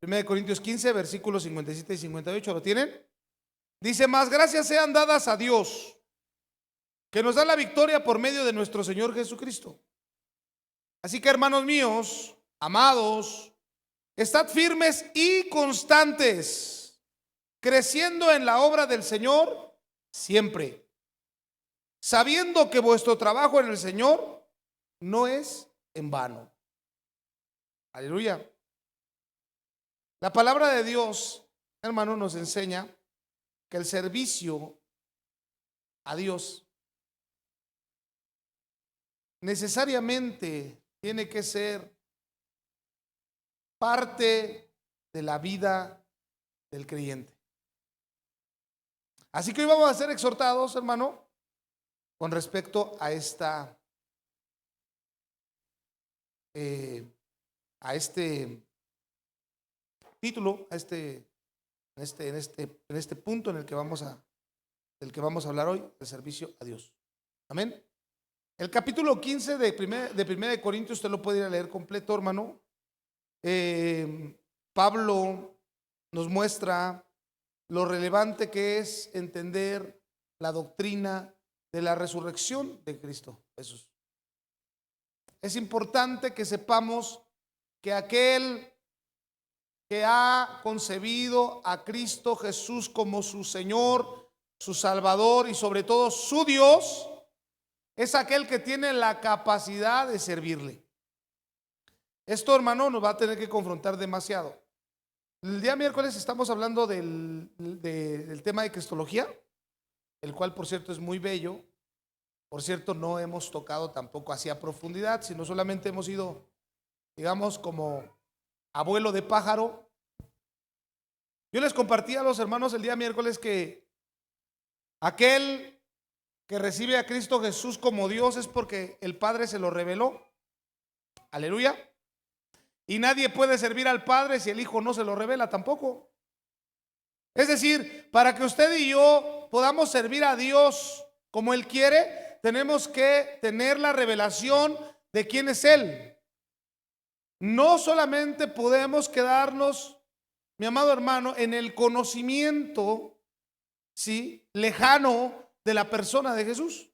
1 Corintios 15, versículos 57 y 58. ¿Lo tienen? Dice: más gracias sean dadas a Dios, que nos da la victoria por medio de nuestro Señor Jesucristo. Así que, hermanos míos, amados, estad firmes y constantes, creciendo en la obra del Señor siempre, sabiendo que vuestro trabajo en el Señor no es en vano. Aleluya. La palabra de Dios, hermano, nos enseña que el servicio a Dios necesariamente tiene que ser parte de la vida del creyente. Así que hoy vamos a ser exhortados, hermano, con respecto a este título, en este punto en el que vamos a hablar hoy, el servicio a Dios. Amén. El capítulo 15 de Primera de Corintios, usted lo puede ir a leer completo, hermano. Pablo nos muestra lo relevante que es entender la doctrina de la resurrección de Cristo Jesús. Es importante que sepamos que aquel que ha concebido a Cristo Jesús como su Señor, su Salvador y sobre todo su Dios, es aquel que tiene la capacidad de servirle. Esto, hermano, nos va a tener que confrontar demasiado. El día miércoles estamos hablando del tema de cristología, el cual, por cierto, es muy bello. Por cierto, no hemos tocado tampoco así a profundidad, sino solamente hemos ido, digamos, como abuelo de pájaro. Yo les compartí a los hermanos el día miércoles que aquel que recibe a Cristo Jesús como Dios es porque el Padre se lo reveló. Aleluya. Y nadie puede servir al Padre si el Hijo no se lo revela tampoco. Es decir, para que usted y yo podamos servir a Dios como Él quiere, tenemos que tener la revelación de quién es Él. No solamente podemos quedarnos, mi amado hermano, en el conocimiento, ¿sí?, lejano de la persona de Jesús,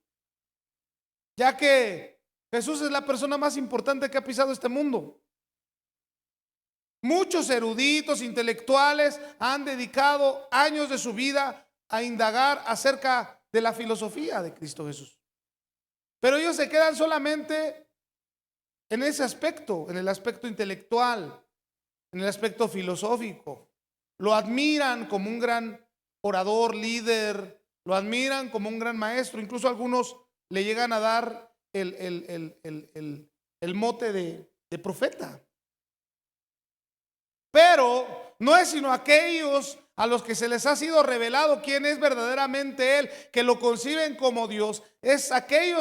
ya que Jesús es la persona más importante que ha pisado este mundo. Muchos eruditos, intelectuales han dedicado años de su vida a indagar acerca de la filosofía de Cristo Jesús, pero ellos se quedan solamente en ese aspecto, en el aspecto intelectual, en el aspecto filosófico. Lo admiran como un gran orador, líder, lo admiran como un gran maestro. Incluso algunos le llegan a dar el mote de profeta. Pero no es sino aquellos a los que se les ha sido revelado quién es verdaderamente Él, que lo conciben como Dios.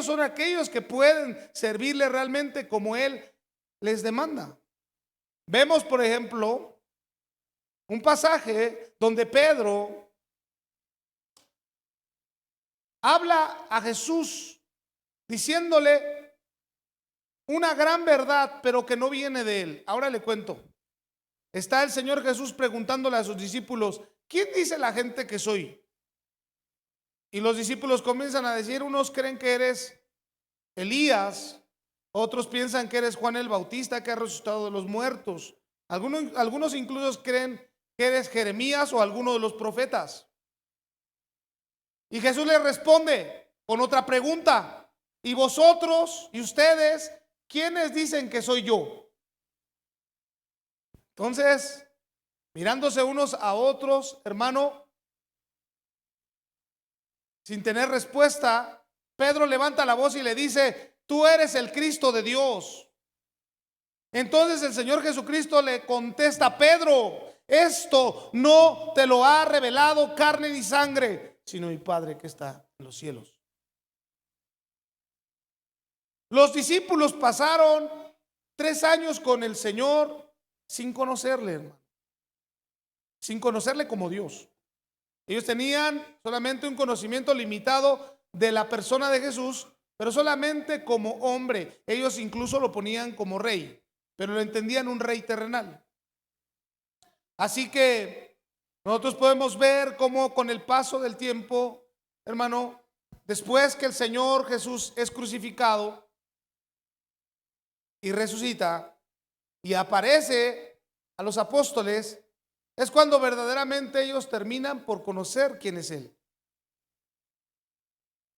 Son aquellos que pueden servirle realmente como Él les demanda. Vemos, por ejemplo, un pasaje donde Pedro habla a Jesús diciéndole una gran verdad, pero que no viene de Él. Ahora le cuento. Está el Señor Jesús preguntándole a sus discípulos: ¿quién dice la gente que soy? Y los discípulos comienzan a decir: unos creen que eres Elías, otros piensan que eres Juan el Bautista, que ha resucitado de los muertos. Algunos incluso creen que eres Jeremías o alguno de los profetas. Y Jesús les responde con otra pregunta: ¿y vosotros y ustedes quiénes dicen que soy yo? Entonces, mirándose unos a otros, hermano, sin tener respuesta, Pedro levanta la voz y le dice: tú eres el Cristo de Dios. Entonces el Señor Jesucristo le contesta a Pedro: esto no te lo ha revelado carne ni sangre, sino mi Padre que está en los cielos. Los discípulos pasaron 3 años con el Señor sin conocerle, hermano, sin conocerle como Dios. Ellos tenían solamente un conocimiento limitado de la persona de Jesús, pero solamente como hombre. Ellos incluso lo ponían como rey, pero lo entendían un rey terrenal. Así que nosotros podemos ver cómo con el paso del tiempo, hermano, después que el Señor Jesús es crucificado y resucita y aparece a los apóstoles, es cuando verdaderamente ellos terminan por conocer quién es Él.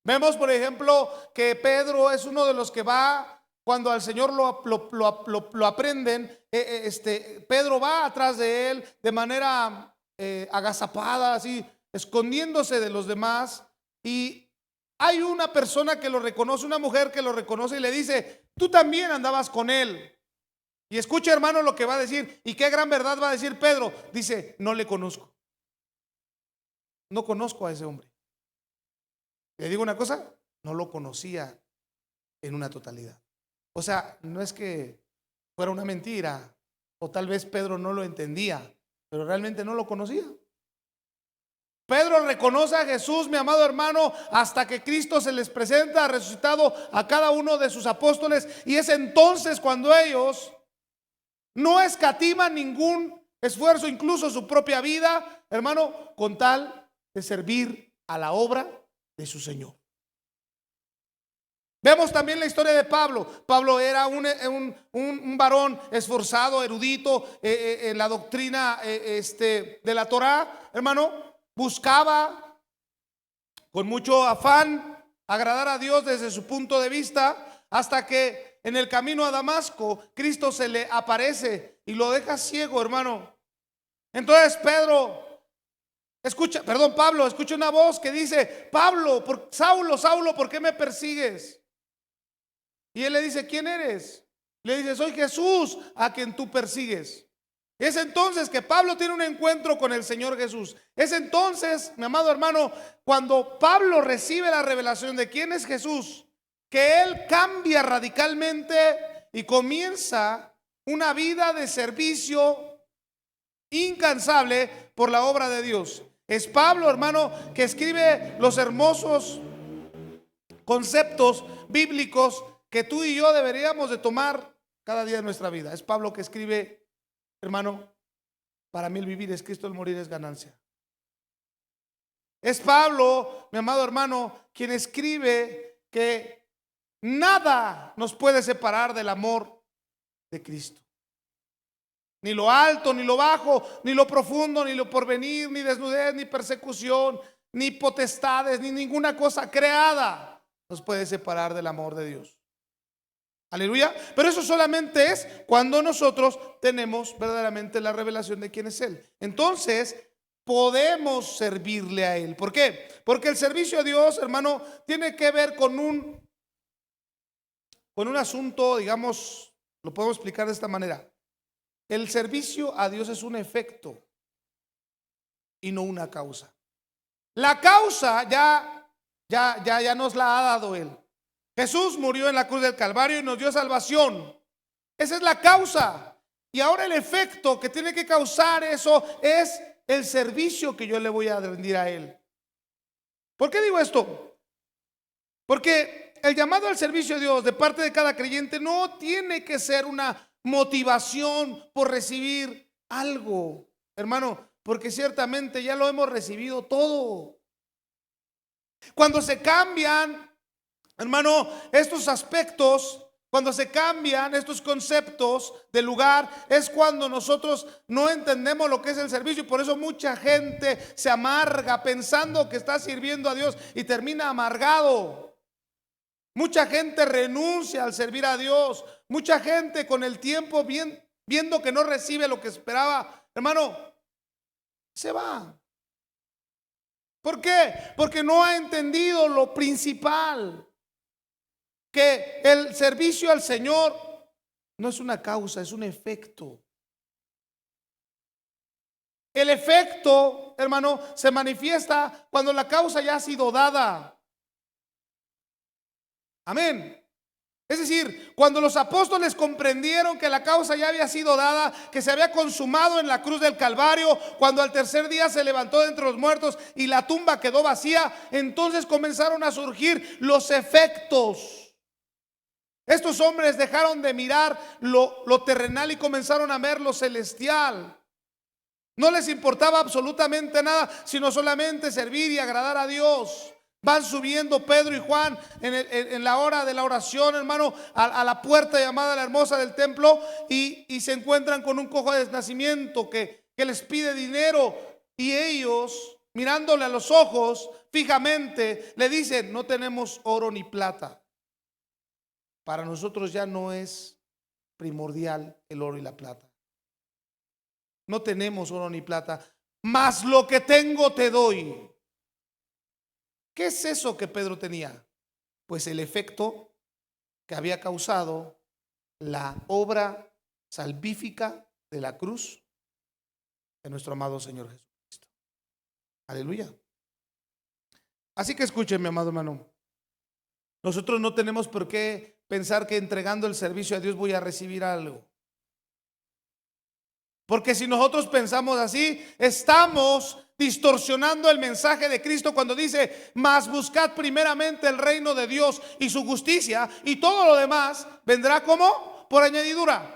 Vemos, por ejemplo, que Pedro es uno de los que va, cuando al Señor lo aprenden, Pedro va atrás de Él de manera agazapada, así, escondiéndose de los demás. Y hay una persona que lo reconoce, una mujer que lo reconoce y le dice: tú también andabas con Él. Y escucha, hermano, lo que va a decir. Y qué gran verdad va a decir Pedro. Dice: no le conozco. No conozco a ese hombre. Le digo una cosa, no lo conocía en una totalidad. O sea, no es que fuera una mentira, o tal vez Pedro no lo entendía, pero realmente no lo conocía. Pedro reconoce a Jesús, mi amado hermano, hasta que Cristo se les presenta resucitado a cada uno de sus apóstoles. Y es entonces cuando ellos no escatiman ningún esfuerzo, incluso su propia vida, hermano, con tal de servir a la obra de su Señor. Vemos también la historia de Pablo. Pablo era un varón esforzado, erudito en la doctrina de la Torá, hermano. Buscaba con mucho afán agradar a Dios desde su punto de vista, hasta que en el camino a Damasco Cristo se le aparece y lo deja ciego, hermano. Entonces Pablo escucha una voz que dice: Saulo, Saulo, ¿por qué me persigues? Y él le dice: ¿quién eres? Le dice: soy Jesús a quien tú persigues. Es entonces que Pablo tiene un encuentro con el Señor Jesús. Es entonces, mi amado hermano, cuando Pablo recibe la revelación de quién es Jesús, que él cambia radicalmente y comienza una vida de servicio incansable por la obra de Dios. Es Pablo, hermano, que escribe los hermosos conceptos bíblicos que tú y yo deberíamos de tomar cada día de nuestra vida. Es Pablo que escribe: hermano, para mí el vivir es Cristo, el morir es ganancia. Es Pablo, mi amado hermano, quien escribe que nada nos puede separar del amor de Cristo. Ni lo alto, ni lo bajo, ni lo profundo, ni lo porvenir, ni desnudez, ni persecución, ni potestades, ni ninguna cosa creada nos puede separar del amor de Dios. Aleluya. Pero eso solamente es cuando nosotros tenemos verdaderamente la revelación de quién es Él. Entonces podemos servirle a Él. ¿Por qué? Porque el servicio a Dios, hermano, tiene que ver con un asunto, digamos, lo podemos explicar de esta manera. El servicio a Dios es un efecto y no una causa. La causa ya nos la ha dado Él. Jesús murió en la cruz del Calvario y nos dio salvación. Esa es la causa. Y ahora el efecto que tiene que causar eso es el servicio que yo le voy a rendir a Él. ¿Por qué digo esto? Porque el llamado al servicio a Dios de parte de cada creyente no tiene que ser una motivación por recibir algo, hermano, porque ciertamente ya lo hemos recibido todo. Cuando se cambian, hermano, estos aspectos, cuando se cambian estos conceptos de lugar, es cuando nosotros no entendemos lo que es el servicio. Y por eso mucha gente se amarga pensando que está sirviendo a Dios y termina amargado. Mucha gente renuncia al servir a Dios. Mucha gente con el tiempo viendo que no recibe lo que esperaba, hermano, se va. ¿Por qué? Porque no ha entendido lo principal. Que el servicio al Señor no es una causa, es un efecto. El efecto, hermano, se manifiesta cuando la causa ya ha sido dada. Amén. Es decir, cuando los apóstoles comprendieron que la causa ya había sido dada, que se había consumado en la cruz del Calvario, cuando al tercer día se levantó de entre los muertos y la tumba quedó vacía, entonces comenzaron a surgir los efectos. Estos hombres dejaron de mirar lo terrenal y comenzaron a ver lo celestial. No les importaba absolutamente nada, sino solamente servir y agradar a Dios. Van subiendo Pedro y Juan en la hora de la oración, hermano, a la puerta llamada la Hermosa del templo, y se encuentran con un cojo de nacimiento que les pide dinero, y ellos, mirándole a los ojos fijamente, le dicen: no tenemos oro ni plata. Para nosotros ya no es primordial el oro y la plata. No tenemos oro ni plata, mas lo que tengo te doy. ¿Qué es eso que Pedro tenía? Pues el efecto que había causado la obra salvífica de la cruz de nuestro amado Señor Jesucristo. Aleluya. Así que escuchen, mi amado hermano, nosotros no tenemos por qué pensar que entregando el servicio a Dios voy a recibir algo. Porque si nosotros pensamos así, estamos distorsionando el mensaje de Cristo cuando dice: mas buscad primeramente el reino de Dios y su justicia, y todo lo demás vendrá como por añadidura.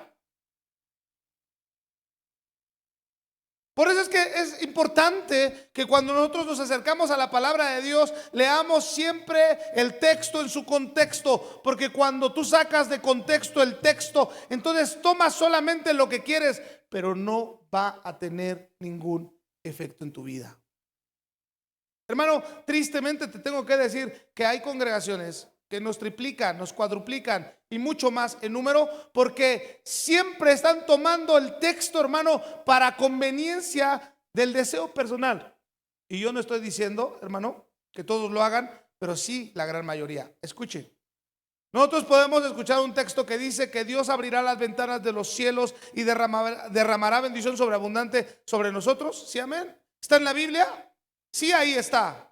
Por eso es que es importante que cuando nosotros nos acercamos a la palabra de Dios, leamos siempre el texto en su contexto, porque cuando tú sacas de contexto el texto, entonces tomas solamente lo que quieres, pero no va a tener ningún efecto en tu vida. Hermano, tristemente te tengo que decir que hay congregaciones que nos triplican, nos cuadruplican y mucho más en número, porque siempre están tomando el texto, hermano, para conveniencia del deseo personal. Y yo no estoy diciendo, hermano, que todos lo hagan, pero sí la gran mayoría. Escuchen. Nosotros podemos escuchar un texto que dice que Dios abrirá las ventanas de los cielos y derramará bendición sobreabundante sobre nosotros. ¿Sí, amén? ¿Está en la Biblia? Sí, ahí está.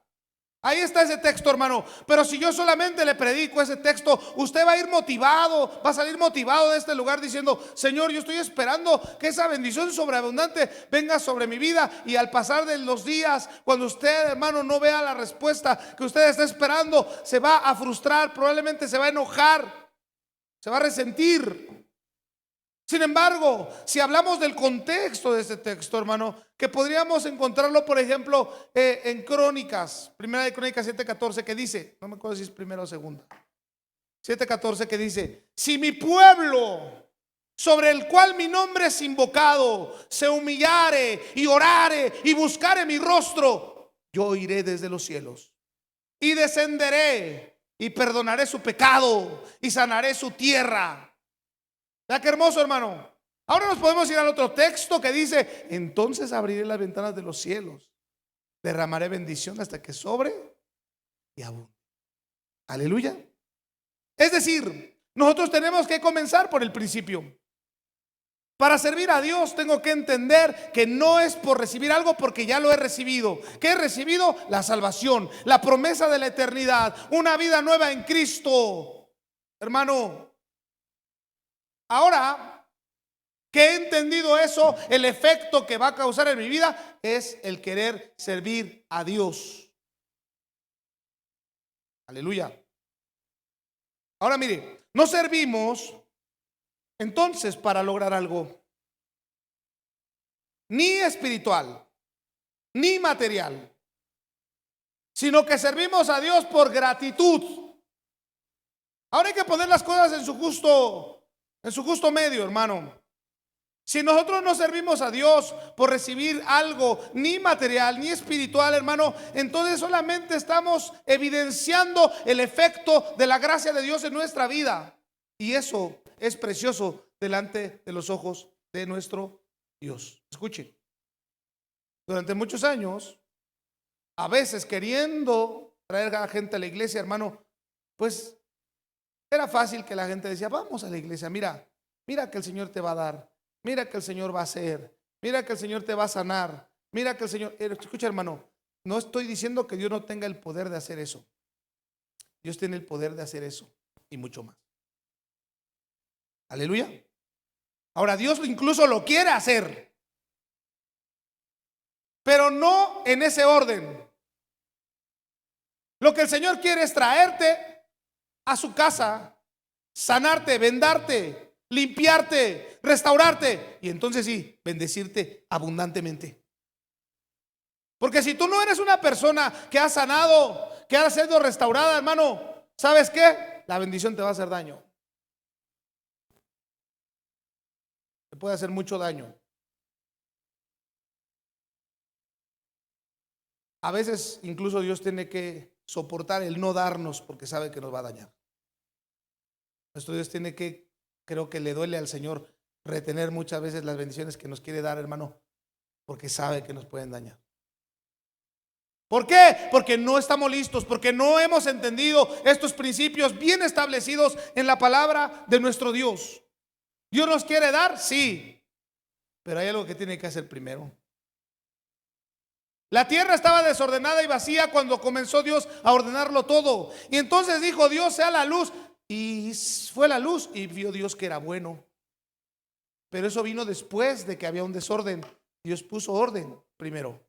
Ahí está ese texto, hermano. Pero si yo solamente le predico ese texto, usted va a ir motivado, va a salir motivado de este lugar diciendo: Señor, yo estoy esperando que esa bendición sobreabundante venga sobre mi vida. Y al pasar de los días, cuando usted, hermano, no vea la respuesta que usted está esperando, se va a frustrar, probablemente se va a enojar, se va a resentir. Sin embargo, si hablamos del contexto de este texto, hermano, que podríamos encontrarlo, por ejemplo, en Crónicas, Primera de Crónicas 7:14, que dice, no me acuerdo si es primera o segunda, 7:14, que dice: si mi pueblo, sobre el cual mi nombre es invocado, se humillare y orare y buscare mi rostro, yo iré desde los cielos y descenderé y perdonaré su pecado y sanaré su tierra. ¿Verdad qué hermoso, hermano? Ahora nos podemos ir al otro texto que dice: entonces abriré las ventanas de los cielos, derramaré bendición hasta que sobre y abunde. Aleluya. Es decir, nosotros tenemos que comenzar por el principio. Para servir a Dios tengo que entender que no es por recibir algo, porque ya lo he recibido. ¿Qué he recibido? La salvación, la promesa de la eternidad, una vida nueva en Cristo. Hermano, ahora que he entendido eso, el efecto que va a causar en mi vida es el querer servir a Dios. Aleluya. Ahora mire, no servimos entonces para lograr algo, ni espiritual, ni material, sino que servimos a Dios por gratitud. Ahora hay que poner las cosas en su justo medio, hermano. Si nosotros no servimos a Dios por recibir algo, ni material ni espiritual, hermano, entonces solamente estamos evidenciando el efecto de la gracia de Dios en nuestra vida. Y eso es precioso delante de los ojos de nuestro Dios. Escuche, durante muchos años, a veces queriendo traer a la gente a la iglesia, hermano, pues era fácil que la gente decía: vamos a la iglesia, mira que el Señor te va a dar. Mira que el Señor va a hacer, mira que el Señor te va a sanar, mira que el Señor... Escucha, hermano, no estoy diciendo que Dios no tenga el poder de hacer eso. Dios tiene el poder de hacer eso y mucho más. Aleluya. Ahora, Dios incluso lo quiere hacer, pero no en ese orden. Lo que el Señor quiere es traerte a su casa, sanarte, vendarte, limpiarte, restaurarte, y entonces sí, bendecirte abundantemente. Porque si tú no eres una persona que ha sanado, que ha sido restaurada, hermano, ¿sabes qué? La bendición te va a hacer daño. Te puede hacer mucho daño. A veces incluso Dios tiene que soportar el no darnos porque sabe que nos va a dañar. Nuestro Dios tiene que, creo que le duele al Señor retener muchas veces las bendiciones que nos quiere dar, hermano, porque sabe que nos pueden dañar. ¿Por qué? Porque no estamos listos, porque no hemos entendido estos principios bien establecidos en la palabra de nuestro Dios. ¿Dios nos quiere dar? Sí, pero hay algo que tiene que hacer primero. La tierra estaba desordenada y vacía cuando comenzó Dios a ordenarlo todo. Y entonces dijo Dios, sea la luz. Y fue la luz y vio Dios que era bueno. Pero eso vino después de que había un desorden. Dios puso orden primero.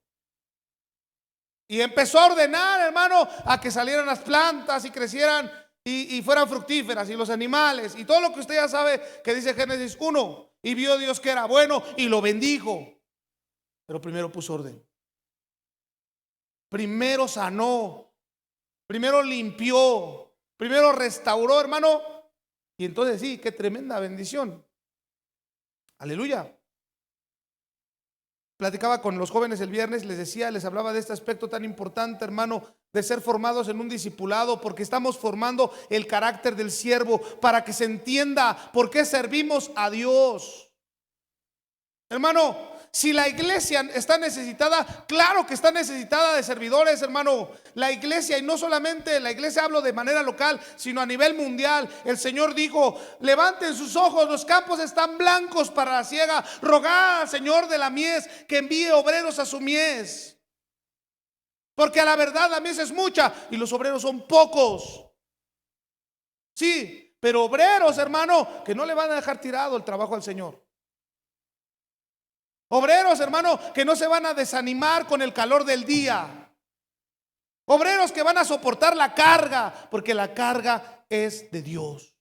Y empezó a ordenar, hermano, a que salieran las plantas y crecieran y fueran fructíferas, y los animales y todo lo que usted ya sabe que dice Génesis 1. Y vio Dios que era bueno y lo bendijo. Pero primero puso orden. Primero sanó. Primero limpió. Primero restauró, hermano. Y entonces sí, qué tremenda bendición. Aleluya. Platicaba con los jóvenes el viernes, les hablaba de este aspecto tan importante, hermano, de ser formados en un discipulado, porque estamos formando el carácter del siervo para que se entienda por qué servimos a Dios. Hermano, si la iglesia está necesitada, claro que está necesitada de servidores, hermano. La iglesia, y no solamente la iglesia, hablo de manera local, sino a nivel mundial. El Señor dijo, levanten sus ojos, los campos están blancos para la siega. Rogad al Señor de la mies que envíe obreros a su mies. Porque a la verdad la mies es mucha y los obreros son pocos. Sí, pero obreros, hermano, que no le van a dejar tirado el trabajo al Señor. Obreros, hermano, que no se van a desanimar con el calor del día. Obreros que van a soportar la carga, porque la carga es de Dios.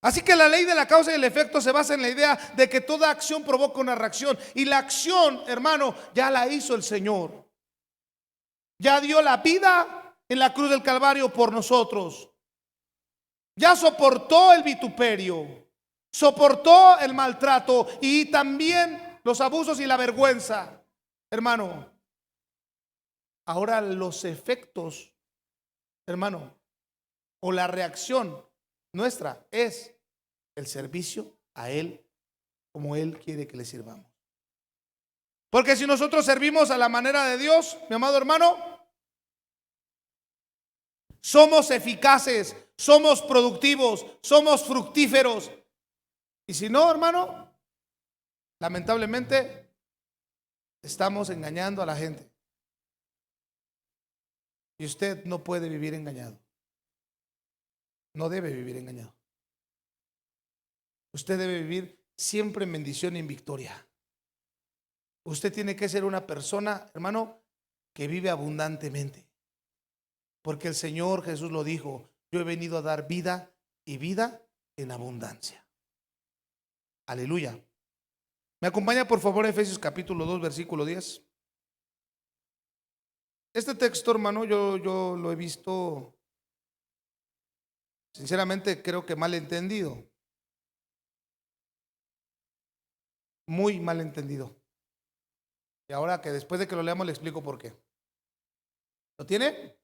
Así que la ley de la causa y el efecto se basa en la idea de que toda acción provoca una reacción. Y la acción, hermano, ya la hizo el Señor. Ya dio la vida en la cruz del Calvario por nosotros. Ya soportó el vituperio. Soportó el maltrato y también los abusos y la vergüenza. Hermano, ahora los efectos, hermano, o la reacción nuestra es el servicio a Él como Él quiere que le sirvamos. Porque si nosotros servimos a la manera de Dios, mi amado hermano, somos eficaces, somos productivos, somos fructíferos. Y si no, hermano, lamentablemente estamos engañando a la gente. Y usted no puede vivir engañado. No debe vivir engañado. Usted debe vivir siempre en bendición y en victoria. Usted tiene que ser una persona, hermano, que vive abundantemente. Porque el Señor Jesús lo dijo, yo he venido a dar vida y vida en abundancia. Aleluya. ¿Me acompaña por favor a Efesios capítulo 2, versículo 10? Este texto, hermano, yo lo he visto, sinceramente creo que mal entendido. Muy mal entendido. Y ahora que después de que lo leamos le explico por qué. ¿Lo tiene?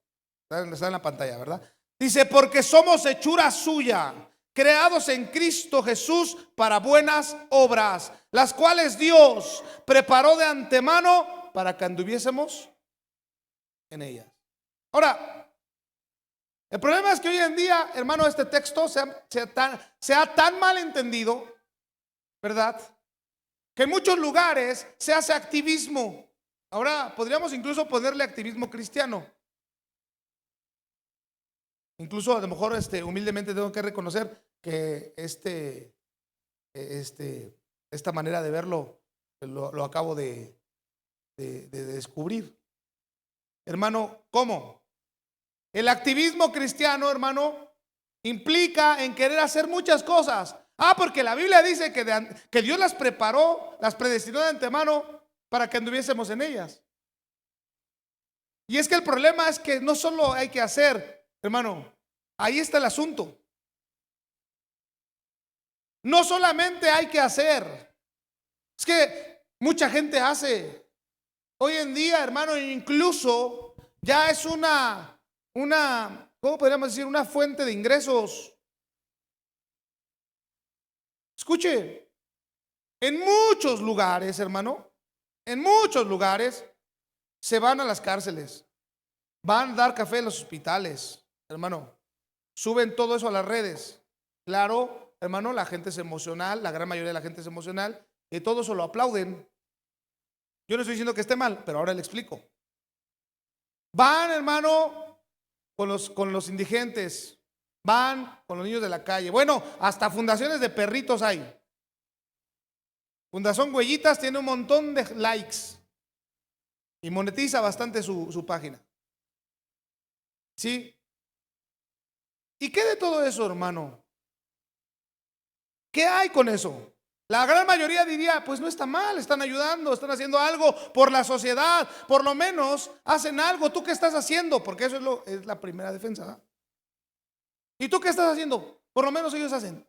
Está en la pantalla, ¿verdad? Dice, porque somos hechura suya, creados en Cristo Jesús para buenas obras, las cuales Dios preparó de antemano para que anduviésemos en ellas. Ahora, el problema es que hoy en día, hermano, este texto se ha tan mal entendido, ¿verdad? Que en muchos lugares se hace activismo. Ahora, podríamos incluso ponerle activismo cristiano. Incluso a lo mejor humildemente tengo que reconocer que esta manera de verlo lo acabo de descubrir. Hermano, ¿cómo? El activismo cristiano, hermano, implica en querer hacer muchas cosas Porque la Biblia dice que Dios las preparó, las predestinó de antemano para que anduviésemos en ellas. Y es que el problema es que no solo hay que hacer, hermano, ahí está el asunto. No solamente hay que hacer, es que mucha gente hace. Hoy en día, hermano, incluso ya es ¿cómo podríamos decir? Una fuente de ingresos. Escuche, en muchos lugares, hermano, en muchos lugares se van a las cárceles, van a dar café en los hospitales, hermano, suben todo eso a las redes. Claro, hermano, la gente es emocional, la gran mayoría de la gente es emocional y todo eso lo aplauden. Yo no estoy diciendo que esté mal, pero ahora le explico. Van, hermano, con los indigentes, van con los niños de la calle. Bueno, hasta fundaciones de perritos hay. Fundación Huellitas tiene un montón de likes y monetiza bastante su página. ¿Sí? ¿Y qué de todo eso, hermano? ¿Qué hay con eso? La gran mayoría diría, pues no está mal, están ayudando, están haciendo algo por la sociedad, por lo menos hacen algo. ¿Tú qué estás haciendo? Porque eso es la primera defensa, ¿verdad? ¿Y tú qué estás haciendo? Por lo menos ellos hacen.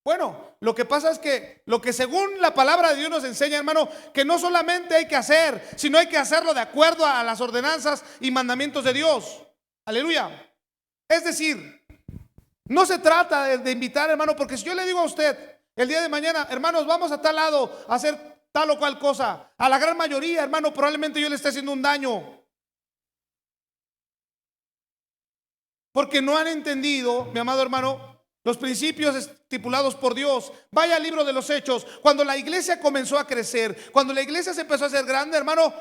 Bueno, lo que pasa es que lo que según la palabra de Dios nos enseña, hermano, que no solamente hay que hacer, sino hay que hacerlo de acuerdo a las ordenanzas y mandamientos de Dios. Aleluya. Es decir, no se trata de invitar, hermano, porque si yo le digo a usted el día de mañana, hermanos, vamos a tal lado a hacer tal o cual cosa, a la gran mayoría, hermano, probablemente yo le esté haciendo un daño. Porque no han entendido, mi amado hermano, los principios estipulados por Dios. Vaya al libro de los Hechos. Cuando la iglesia comenzó a crecer, cuando la iglesia se empezó a hacer grande, hermano,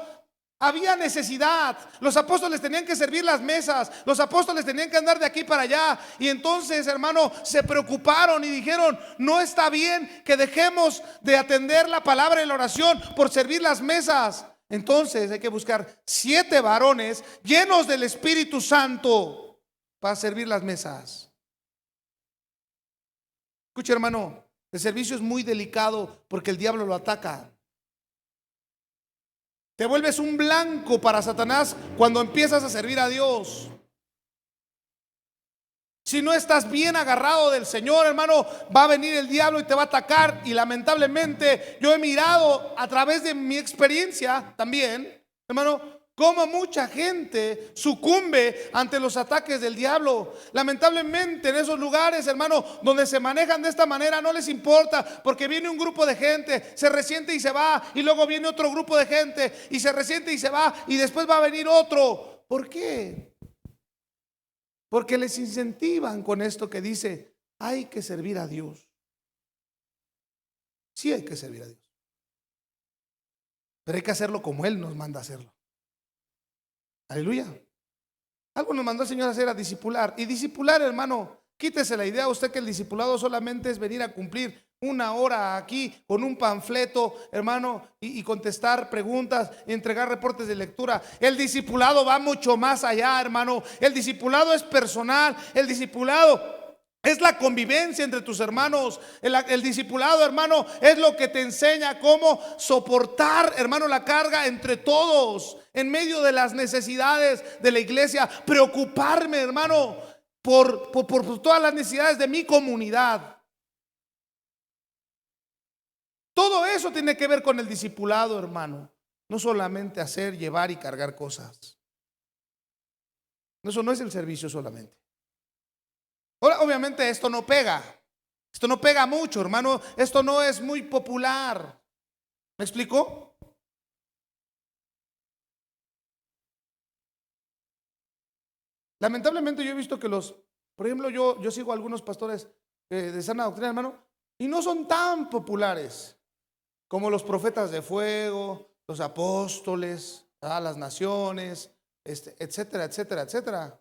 había necesidad. Los apóstoles tenían que servir las mesas. Los apóstoles tenían que andar de aquí para allá. Y entonces, hermano, se preocuparon y dijeron, no está bien que dejemos de atender la palabra y la oración por servir las mesas. Entonces hay que buscar 7 varones llenos del Espíritu Santo para servir las mesas. Escucha, hermano, el servicio es muy delicado porque el diablo lo ataca. Te vuelves un blanco para Satanás cuando empiezas a servir a Dios. Si no estás bien agarrado del Señor, hermano, va a venir el diablo y te va a atacar. Y lamentablemente yo he mirado a través de mi experiencia también, hermano, cómo mucha gente sucumbe ante los ataques del diablo. Lamentablemente en esos lugares, hermano, donde se manejan de esta manera, no les importa, porque viene un grupo de gente, se resiente y se va, y luego viene otro grupo de gente y se resiente y se va, y después va a venir otro. ¿Por qué? Porque les incentivan con esto que dice, hay que servir a Dios. Sí hay que servir a Dios, pero hay que hacerlo como Él nos manda hacerlo. Aleluya. Algo nos mandó el Señor a hacer, a discipular. Y discipular, hermano, quítese la idea usted que el discipulado solamente es venir a cumplir 1 hora aquí con un panfleto, hermano, y contestar preguntas y entregar reportes de lectura. El discipulado va mucho más allá, hermano. El discipulado es personal. El discipulado es la convivencia entre tus hermanos. El discipulado, hermano, es lo que te enseña cómo soportar, hermano, la carga entre todos en medio de las necesidades de la iglesia. Preocuparme, hermano, por todas las necesidades de mi comunidad. Todo eso tiene que ver con el discipulado, hermano. No solamente hacer, llevar y cargar cosas. Eso no es el servicio solamente. Ahora, obviamente esto no pega mucho, hermano, esto no es muy popular. ¿Me explico? Lamentablemente yo he visto que por ejemplo, yo sigo a algunos pastores de sana doctrina, hermano, y no son tan populares como los profetas de fuego, los apóstoles, las naciones, etcétera, etcétera, etcétera.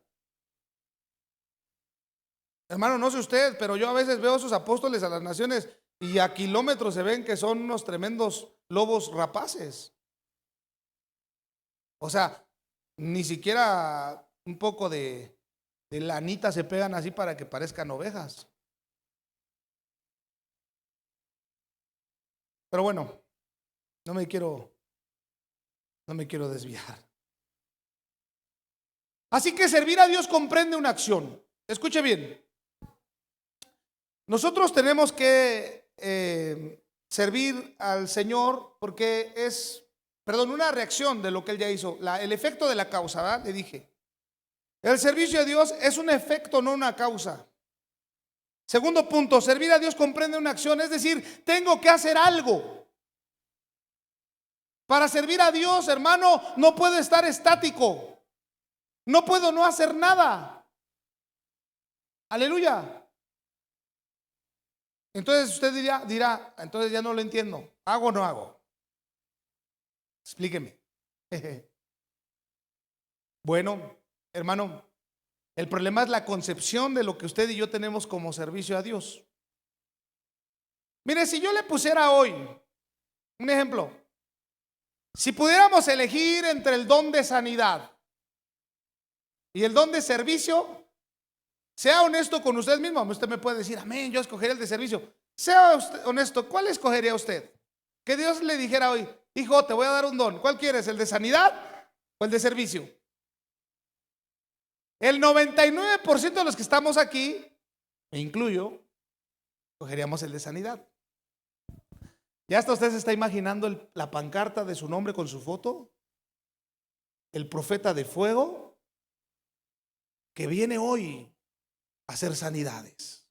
Hermano, no sé usted, pero yo a veces veo a esos apóstoles a las naciones y a kilómetros se ven que son unos tremendos lobos rapaces. O sea, ni siquiera un poco de lanita se pegan así para que parezcan ovejas. Pero bueno, no me quiero, no me quiero desviar. Así que servir a Dios comprende una acción. Escuche bien. Nosotros tenemos que servir al Señor porque es, perdón, una reacción de lo que Él ya hizo. El efecto de la causa, ¿verdad? Le dije. El servicio a Dios es un efecto, no una causa. Segundo punto, servir a Dios comprende una acción, es decir, tengo que hacer algo. Para servir a Dios, hermano, no puedo estar estático. No puedo no hacer nada. Aleluya. Entonces usted dirá, entonces ya no lo entiendo. ¿Hago o no hago? Explíqueme. Bueno, hermano, el problema es la concepción de lo que usted y yo tenemos como servicio a Dios. Mire, si yo le pusiera hoy un ejemplo, si pudiéramos elegir entre el don de sanidad y el don de servicio, sea honesto con usted mismo. Usted me puede decir, amén, yo escogería el de servicio. Sea usted honesto, ¿cuál escogería usted? Que Dios le dijera hoy, hijo, te voy a dar un don. ¿Cuál quieres? ¿El de sanidad o el de servicio? El 99% de los que estamos aquí, me incluyo, escogeríamos el de sanidad. ¿Ya hasta usted se está imaginando la pancarta de su nombre con su foto? El profeta de fuego que viene hoy a hacer sanidades.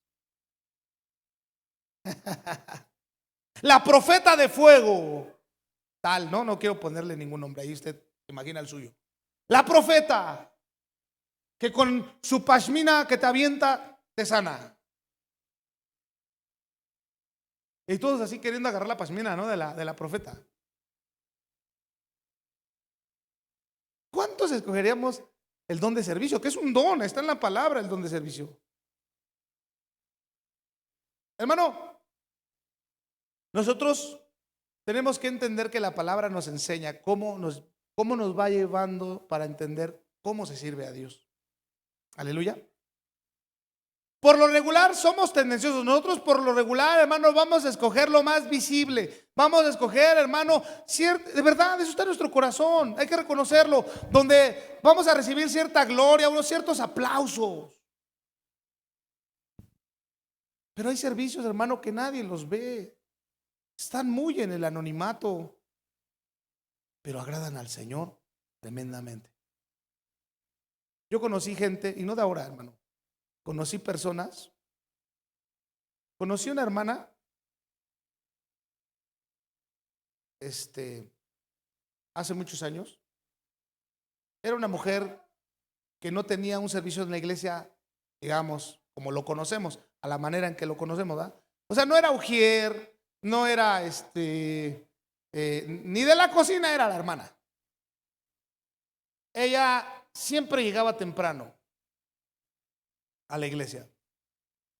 La profeta de fuego. Tal, no quiero ponerle ningún nombre. Ahí usted imagina el suyo. La profeta que con su pashmina que te avienta, te sana. Y todos así queriendo agarrar la pashmina, ¿no? De la profeta. ¿Cuántos escogeríamos el don de servicio? Que es un don, está en la palabra el don de servicio. Hermano, nosotros tenemos que entender que la palabra nos enseña cómo nos va llevando para entender cómo se sirve a Dios. Aleluya. Por lo regular somos tendenciosos. Nosotros por lo regular, hermano, vamos a escoger lo más visible. Vamos a escoger, hermano, de verdad, eso está en nuestro corazón. Hay que reconocerlo. Donde vamos a recibir cierta gloria, unos ciertos aplausos. Pero hay servicios, hermano, que nadie los ve. Están muy en el anonimato, pero agradan al Señor tremendamente. Yo conocí gente, y no de ahora, hermano. Conocí personas. Conocí una hermana, hace muchos años. Era una mujer que no tenía un servicio en la iglesia, digamos, como lo conocemos, a la manera en que lo conocemos, ¿verdad? O sea, no era ujier, no era ni de la cocina era la hermana. Ella siempre llegaba temprano a la iglesia.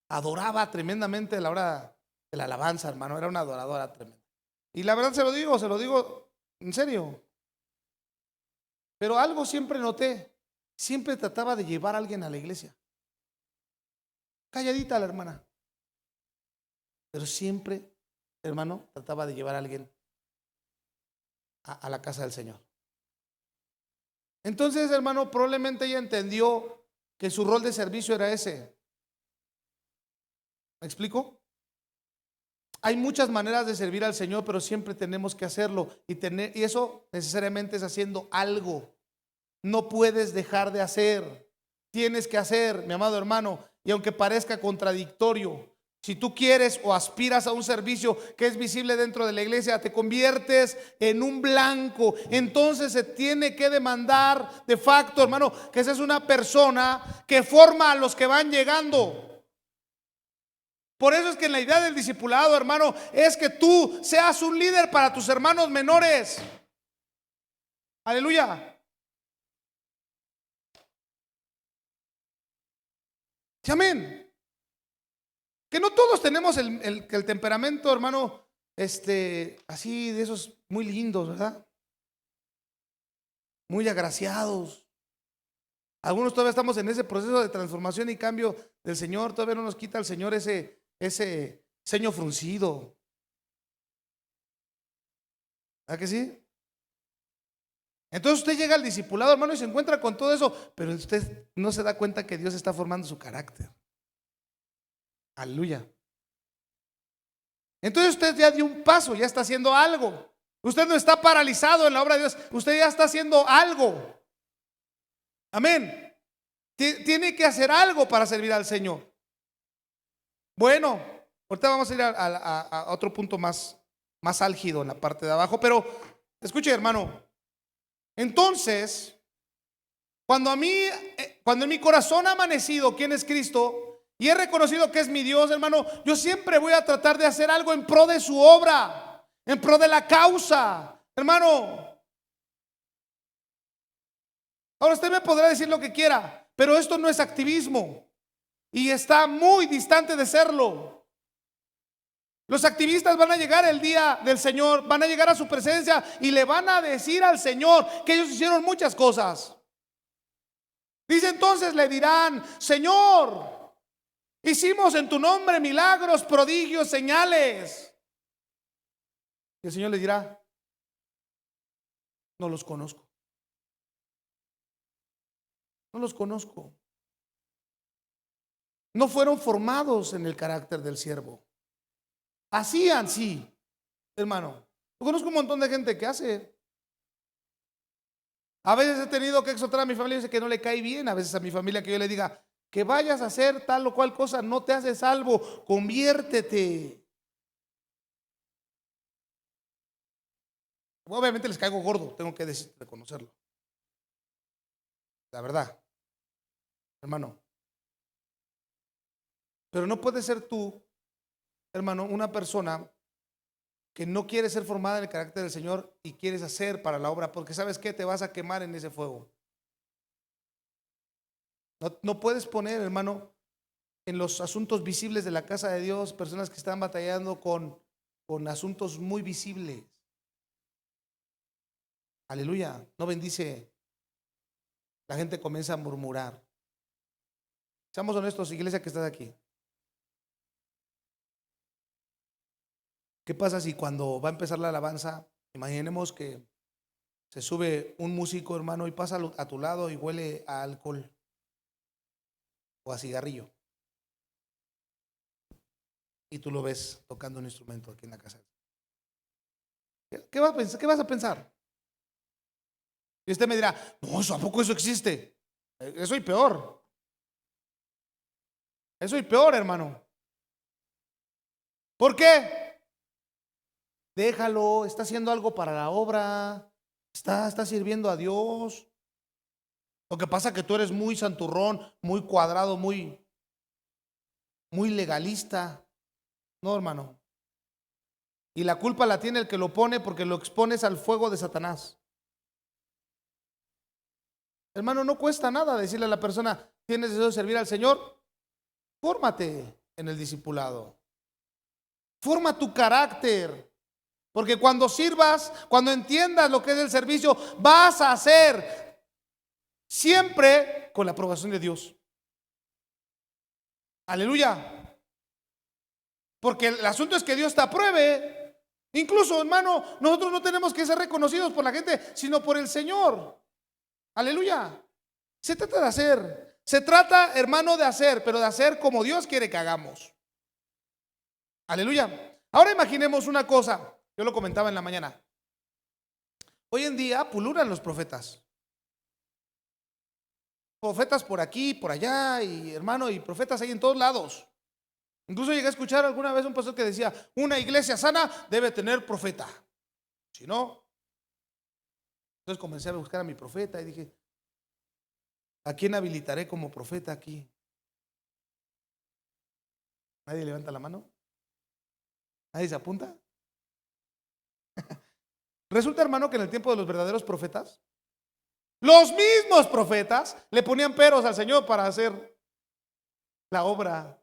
Adoraba tremendamente a la hora de la alabanza, hermano. Era una adoradora tremenda. Y la verdad se lo digo en serio. Pero algo siempre noté. Siempre trataba de llevar a alguien a la iglesia. Calladita la hermana. Pero siempre, hermano, trataba de llevar a alguien a la casa del Señor. Entonces, hermano, probablemente ella entendió que su rol de servicio era ese. ¿Me explico? Hay muchas maneras de servir al Señor, pero siempre tenemos que hacerlo y eso necesariamente es haciendo algo. No puedes dejar de hacer. Tienes que hacer, mi amado hermano, y aunque parezca contradictorio, si tú quieres o aspiras a un servicio que es visible dentro de la iglesia, te conviertes en un blanco. Entonces se tiene que demandar de facto, hermano, que esa es una persona que forma a los que van llegando. Por eso es que en la idea del discipulado, hermano, es que tú seas un líder para tus hermanos menores. Aleluya. Sí, amén. Que no todos tenemos el temperamento, hermano, así de esos muy lindos, ¿verdad? Muy agraciados. Algunos todavía estamos en ese proceso de transformación y cambio del Señor. Todavía no nos quita el Señor ese ceño fruncido. ¿Verdad que sí? Entonces usted llega al discipulado, hermano, y se encuentra con todo eso, pero usted no se da cuenta que Dios está formando su carácter. Aleluya. Entonces usted ya dio un paso, ya está haciendo algo. Usted no está paralizado en la obra de Dios, usted ya está haciendo algo. Amén. Tiene que hacer algo para servir al Señor. Bueno, ahorita vamos a ir a otro punto más álgido en la parte de abajo, pero escuche, hermano. Entonces, cuando en mi corazón ha amanecido quién es Cristo y he reconocido que es mi Dios, hermano, yo siempre voy a tratar de hacer algo en pro de su obra, en pro de la causa, hermano. Ahora usted me podrá decir lo que quiera, pero esto no es activismo y está muy distante de serlo. Los activistas van a llegar el día del Señor, van a llegar a su presencia y le van a decir al Señor que ellos hicieron muchas cosas. Dice, entonces le dirán: Señor, hicimos en tu nombre milagros, prodigios, señales. Y el Señor le dirá: no los conozco. No los conozco. No fueron formados en el carácter del siervo. Hacían, sí, hermano. Yo conozco un montón de gente que hace. A veces he tenido que exhortar a mi familia y dice que no le cae bien. A veces a mi familia que yo le diga que vayas a hacer tal o cual cosa no te hace salvo, conviértete. Obviamente les caigo gordo, tengo que reconocerlo. La verdad, hermano. Pero no puedes ser tú, hermano, una persona que no quiere ser formada en el carácter del Señor y quieres hacer para la obra, porque ¿sabes qué? Te vas a quemar en ese fuego. No puedes poner, hermano, en los asuntos visibles de la casa de Dios personas que están batallando con asuntos muy visibles. Aleluya. No bendice. La gente comienza a murmurar. Seamos honestos, iglesia que estás aquí. ¿Qué pasa si cuando va a empezar la alabanza, imaginemos que se sube un músico, hermano, y pasa a tu lado y huele a alcohol o a cigarrillo? Y tú lo ves tocando un instrumento aquí en la casa. ¿Qué vas a pensar? ¿Qué vas a pensar? Y usted me dirá: no, ¿a poco eso existe? Eso y peor. Eso y peor, hermano. ¿Por qué? Déjalo, está haciendo algo para la obra, está sirviendo a Dios. Lo que pasa es que tú eres muy santurrón, muy cuadrado, muy legalista. No, hermano. Y la culpa la tiene el que lo pone, porque lo expones al fuego de Satanás. Hermano, no cuesta nada decirle a la persona: ¿tienes deseo de servir al Señor? Fórmate en el discipulado. Forma tu carácter. Porque cuando sirvas, cuando entiendas lo que es el servicio, vas a hacer siempre con la aprobación de Dios. Aleluya. Porque el asunto es que Dios te apruebe. Incluso, hermano, nosotros no tenemos que ser reconocidos por la gente, sino por el Señor. Aleluya. Se trata de hacer. Se trata, hermano, de hacer, pero de hacer como Dios quiere que hagamos. Aleluya. Ahora imaginemos una cosa. Yo lo comentaba en la mañana. Hoy en día pululan los profetas. Profetas por aquí, por allá, y hermano, y profetas hay en todos lados. Incluso llegué a escuchar alguna vez un pastor que decía: una iglesia sana debe tener profeta. Si no, entonces comencé a buscar a mi profeta y dije: ¿a quién habilitaré como profeta aquí? ¿Nadie levanta la mano? ¿Nadie se apunta? Resulta, hermano, que en el tiempo de los verdaderos profetas, los mismos profetas le ponían peros al Señor para hacer la obra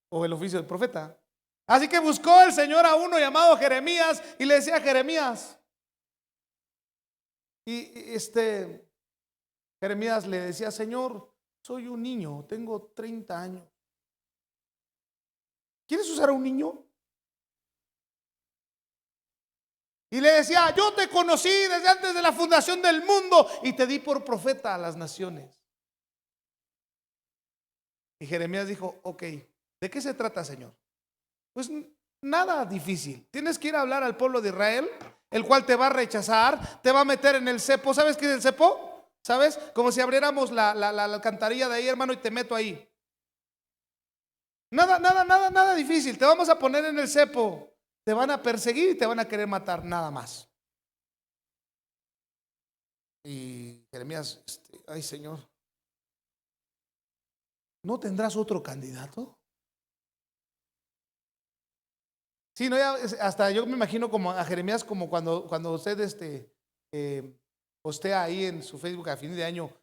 o el oficio del profeta. Así que buscó el Señor a uno llamado Jeremías y le decía a Jeremías, y Jeremías le decía: Señor, soy un niño, tengo 30 años. ¿Quieres usar a un niño? Y le decía: yo te conocí desde antes de la fundación del mundo y te di por profeta a las naciones. Y Jeremías dijo: ok, ¿de qué se trata, Señor? Pues nada difícil. Tienes que ir a hablar al pueblo de Israel, el cual te va a rechazar, te va a meter en el cepo. ¿Sabes qué es el cepo? ¿Sabes? Como si abriéramos la alcantarilla de ahí, hermano, y te meto ahí. Nada difícil. Te vamos a poner en el cepo. Te van a perseguir y te van a querer matar, nada más. Y Jeremías, ay, Señor, ¿no tendrás otro candidato? Sí, no, ya, hasta yo me imagino como a Jeremías, como cuando usted postea ahí en su Facebook a fin de año: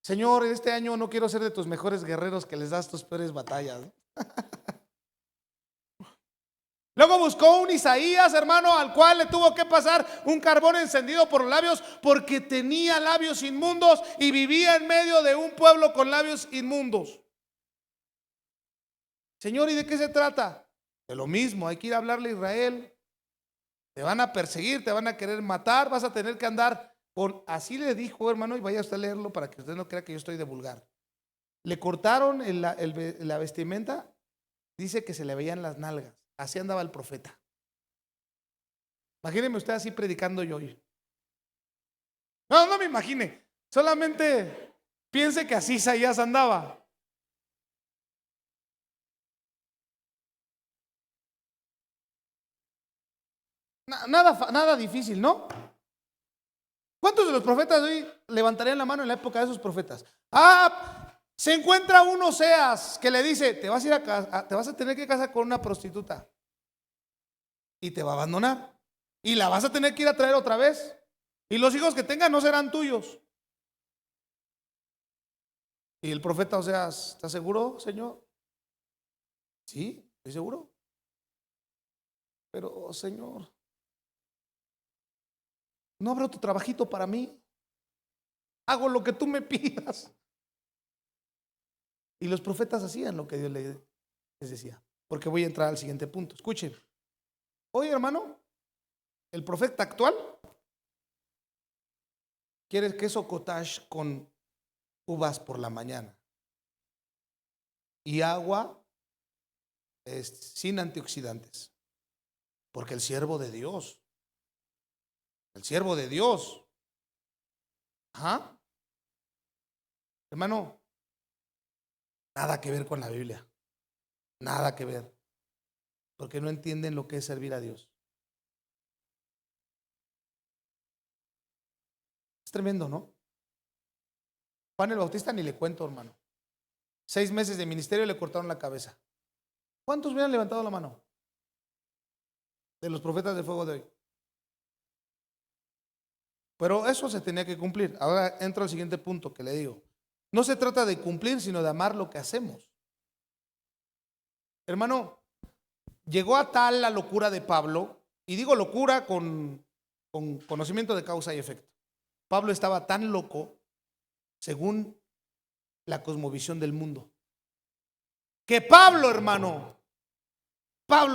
Señor, este año no quiero ser de tus mejores guerreros que les das tus peores batallas, ¿no? Luego buscó un Isaías, hermano, al cual le tuvo que pasar un carbón encendido por los labios, porque tenía labios inmundos y vivía en medio de un pueblo con labios inmundos. Señor, ¿y de qué se trata? De lo mismo, hay que ir a hablarle a Israel. Te van a perseguir, te van a querer matar, vas a tener que andar con, así le dijo, hermano, y vaya usted a leerlo para que usted no crea que yo estoy de vulgar. Le cortaron la vestimenta, dice que se le veían las nalgas. Así andaba el profeta. Imagíneme usted así predicando yo hoy. No me imagine, solamente piense que así Isaías andaba. Nada difícil, ¿no? ¿Cuántos de los profetas de hoy levantarían la mano en la época de esos profetas? Se encuentra un Oseas que le dice: te vas a tener que casar con una prostituta y te va a abandonar y la vas a tener que ir a traer otra vez, y los hijos que tengan no serán tuyos. Y el profeta Oseas: ¿estás seguro, Señor? Sí, estoy seguro. Pero, Señor, ¿no habrá otro trabajito para mí? Hago lo que tú me pidas. Y los profetas hacían lo que Dios les decía. Porque voy a entrar al siguiente punto. Escuchen. Hoy, hermano, el profeta actual quiere queso cottage con uvas por la mañana y agua sin antioxidantes. Porque el siervo de Dios, hermano, nada que ver con la Biblia, nada que ver, porque no entienden lo que es servir a Dios. Es tremendo, ¿no? Juan el Bautista ni le cuento, hermano. 6 meses de ministerio le cortaron la cabeza. ¿Cuántos hubieran levantado la mano de los profetas de fuego de hoy? Pero eso se tenía que cumplir. Ahora entro al siguiente punto que le digo. No se trata de cumplir, sino de amar lo que hacemos. Hermano, llegó a tal la locura de Pablo, y digo locura con conocimiento de causa y efecto. Pablo estaba tan loco, según la cosmovisión del mundo, que Pablo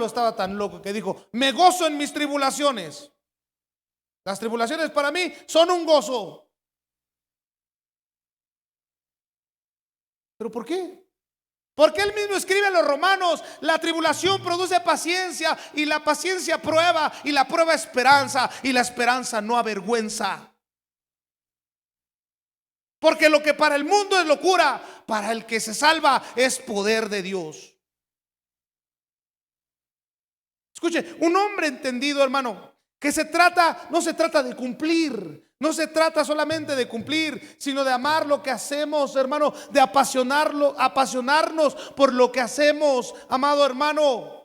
estaba tan loco que dijo: me gozo en mis tribulaciones. Las tribulaciones para mí son un gozo. ¿Pero por qué? Porque él mismo escribe en los Romanos: la tribulación produce paciencia, y la paciencia prueba, y la prueba esperanza, y la esperanza no avergüenza. Porque lo que para el mundo es locura, para el que se salva es poder de Dios. Escuche, un hombre entendido, hermano, que no se trata de cumplir, no se trata solamente de cumplir, sino de amar lo que hacemos, hermano, de apasionarnos por lo que hacemos, amado hermano.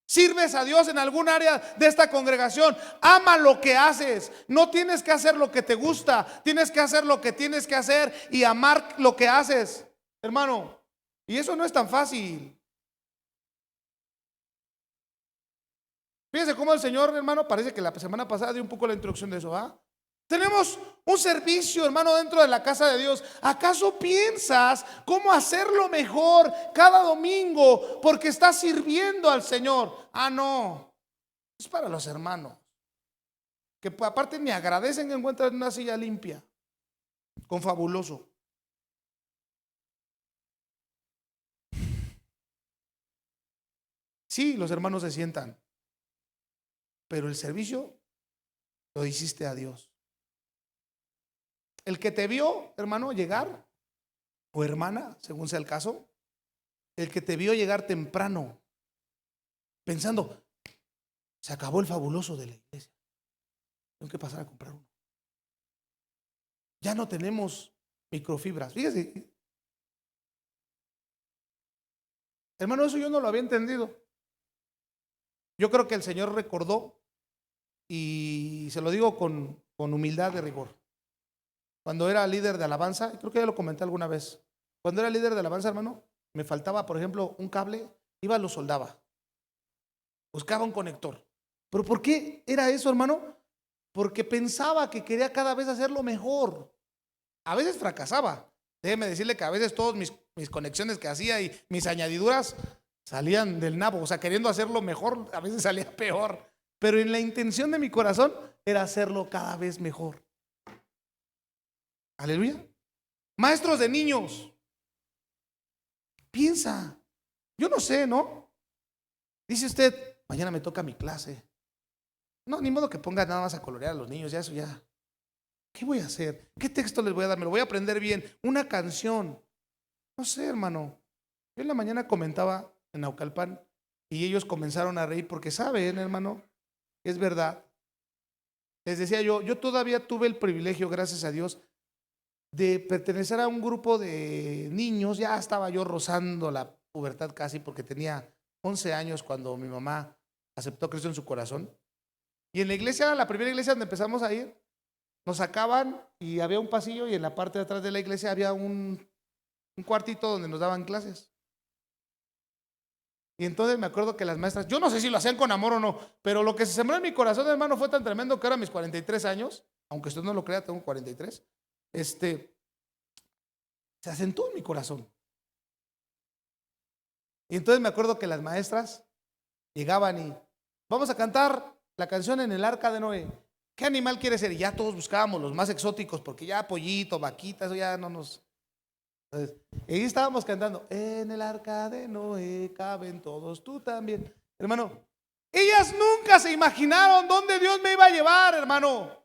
Sirves a Dios en algún área de esta congregación, ama lo que haces. No tienes que hacer lo que te gusta, tienes que hacer lo que tienes que hacer y amar lo que haces, hermano. Y eso no es tan fácil. Fíjense cómo el Señor, hermano, parece que la semana pasada dio un poco la introducción de eso, Tenemos un servicio, hermano, dentro de la casa de Dios. ¿Acaso piensas cómo hacerlo mejor cada domingo porque estás sirviendo al Señor? No, es para los hermanos. que aparte ni agradecen que encuentran una silla limpia, con fabuloso. Sí, los hermanos se sientan, pero el servicio lo hiciste a Dios. El que te vio, hermano, llegar, o hermana, según sea el caso, el que te vio llegar temprano, pensando, se acabó el fabuloso de la iglesia, tengo que pasar a comprar uno. Ya no tenemos microfibras. Fíjese, hermano, eso yo no lo había entendido. Yo creo que el Señor recordó, y se lo digo con humildad de rigor. Cuando era líder de alabanza, creo que ya lo comenté alguna vez. Cuando era líder de alabanza, hermano, me faltaba, por ejemplo, un cable, iba, lo soldaba, buscaba un conector. ¿Pero por qué era eso, hermano? Porque pensaba que quería cada vez hacerlo mejor. A veces fracasaba. Déjeme decirle que a veces todas mis conexiones que hacía y mis añadiduras salían del nabo, o sea, queriendo hacerlo mejor, a veces salía peor. Pero en la intención de mi corazón era hacerlo cada vez mejor. Aleluya. Maestros de niños, piensa, yo no sé, ¿no? Dice usted, mañana me toca mi clase. No, ni modo que ponga nada más a colorear a los niños, ya eso ya. ¿Qué voy a hacer? ¿Qué texto les voy a dar? ¿Me lo voy a aprender bien? ¿Una canción? No sé, hermano. Yo en la mañana comentaba en Naucalpan y ellos comenzaron a reír porque saben, hermano, es verdad. Les decía yo todavía tuve el privilegio, gracias a Dios, de pertenecer a un grupo de niños. Ya estaba yo rozando la pubertad casi porque tenía 11 años cuando mi mamá aceptó a Cristo en su corazón. Y en la iglesia, la primera iglesia donde empezamos a ir, nos sacaban y había un pasillo y en la parte de atrás de la iglesia había un cuartito donde nos daban clases. Y entonces me acuerdo que las maestras, yo no sé si lo hacían con amor o no, pero lo que se sembró en mi corazón, hermano, fue tan tremendo que ahora a mis 43 años, aunque usted no lo crea, tengo 43, se asentó en mi corazón. Y entonces me acuerdo que las maestras llegaban y vamos a cantar la canción En el Arca de Noé. ¿Qué animal quiere ser? Y ya todos buscábamos los más exóticos, porque ya pollito, vaquita, eso ya no nos... Entonces, y ahí estábamos cantando, en el Arca de Noé caben todos, tú también. Hermano, ellas nunca se imaginaron dónde Dios me iba a llevar, hermano.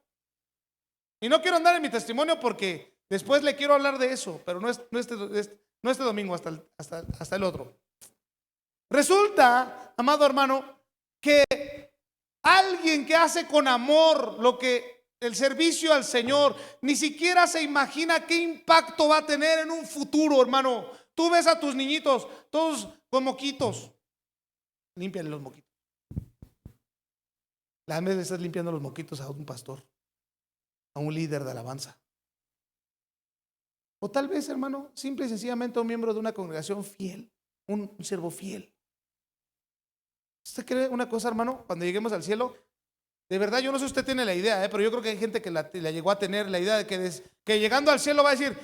Y no quiero andar en mi testimonio porque después le quiero hablar de eso, pero no este domingo, hasta el otro. Resulta, amado hermano, que alguien que hace con amor lo que el servicio al Señor, ni siquiera se imagina qué impacto va a tener en un futuro, hermano. Tú ves a tus niñitos todos con moquitos. Límpiale los moquitos. La vez le estás limpiando los moquitos a un pastor, a un líder de alabanza. O tal vez, hermano, simple y sencillamente un miembro de una congregación fiel, un siervo fiel. ¿Usted cree una cosa, hermano? Cuando lleguemos al cielo, de verdad, yo no sé si usted tiene la idea, pero yo creo que hay gente que la llegó a tener la idea de que llegando al cielo va a decir,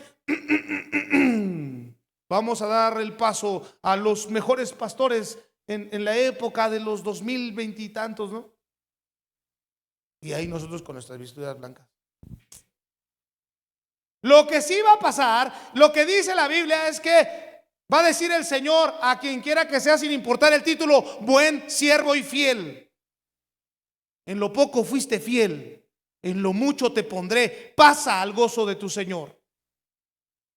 vamos a dar el paso a los mejores pastores en la época de los 2020 y tantos, ¿no? Y ahí nosotros con nuestras vestiduras blancas. Lo que sí va a pasar, lo que dice la Biblia es que va a decir el Señor a quien quiera que sea, sin importar el título, buen siervo y fiel. En lo poco fuiste fiel, en lo mucho te pondré, pasa al gozo de tu Señor.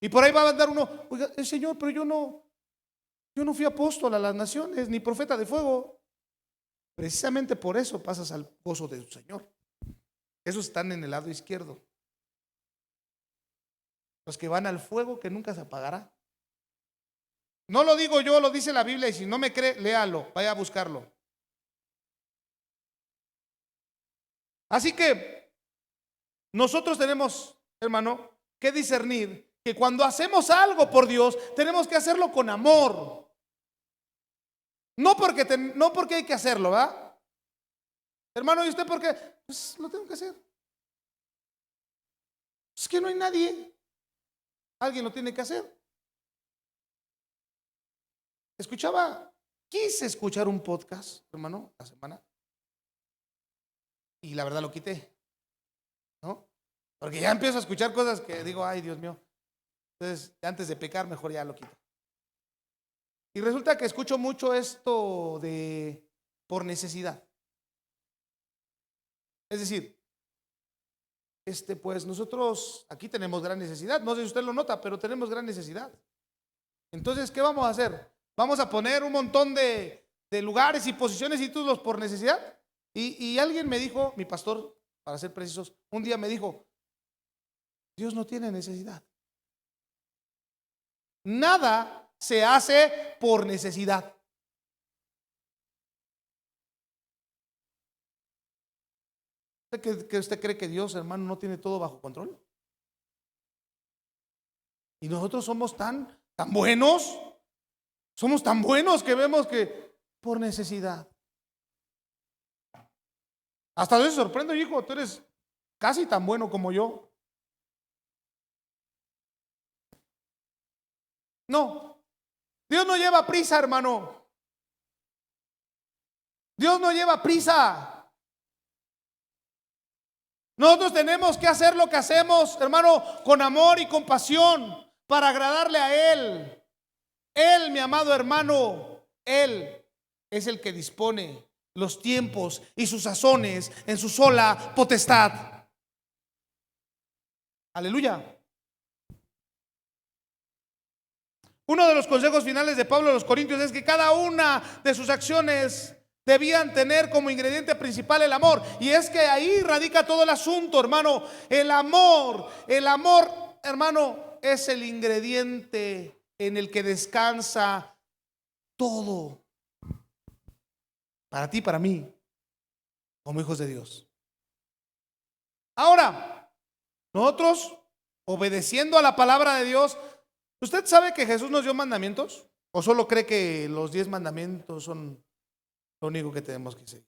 Y por ahí va a andar uno, oiga, el Señor, pero yo no fui apóstol a las naciones, ni profeta de fuego. Precisamente por eso pasas al gozo de tu Señor. Esos están en el lado izquierdo. Los que van al fuego que nunca se apagará. No lo digo yo, lo dice la Biblia, y si no me cree, léalo, vaya a buscarlo. Así que nosotros tenemos, hermano, que discernir que cuando hacemos algo por Dios, tenemos que hacerlo con amor. No porque hay que hacerlo, ¿verdad? Hermano, ¿y usted por qué? Pues lo tengo que hacer. Es que no hay nadie. Alguien lo tiene que hacer. Quise escuchar un podcast, hermano, la semana. Y la verdad lo quité. Porque ya empiezo a escuchar cosas que digo, ay, Dios mío. Entonces, antes de pecar, mejor ya lo quito. Y resulta que escucho mucho esto de por necesidad. Es decir, pues nosotros aquí tenemos gran necesidad. No sé si usted lo nota, pero tenemos gran necesidad. Entonces, ¿qué vamos a hacer? Vamos a poner un montón de lugares y posiciones y títulos por necesidad. Y alguien me dijo, mi pastor, para ser precisos, un día me dijo, Dios no tiene necesidad. Nada se hace por necesidad. ¿Que usted cree que Dios, hermano, no tiene todo bajo control? Y nosotros somos tan buenos, somos tan buenos que vemos que por necesidad. Hasta a veces sorprendo, hijo, tú eres casi tan bueno como yo. No, Dios no lleva prisa, hermano. Dios no lleva prisa. Nosotros tenemos que hacer lo que hacemos, hermano, con amor y compasión para agradarle a Él. Él, mi amado hermano, Él es el que dispone los tiempos y sus sazones en su sola potestad. Aleluya. Uno de los consejos finales de Pablo a los Corintios es que cada una de sus acciones debían tener como ingrediente principal el amor. Y es que ahí radica todo el asunto, hermano. El amor, hermano, es el ingrediente en el que descansa todo. Para ti, para mí, como hijos de Dios. Ahora, nosotros, obedeciendo a la palabra de Dios, ¿usted sabe que Jesús nos dio mandamientos? ¿O solo cree que los 10 mandamientos son lo único que tenemos que seguir?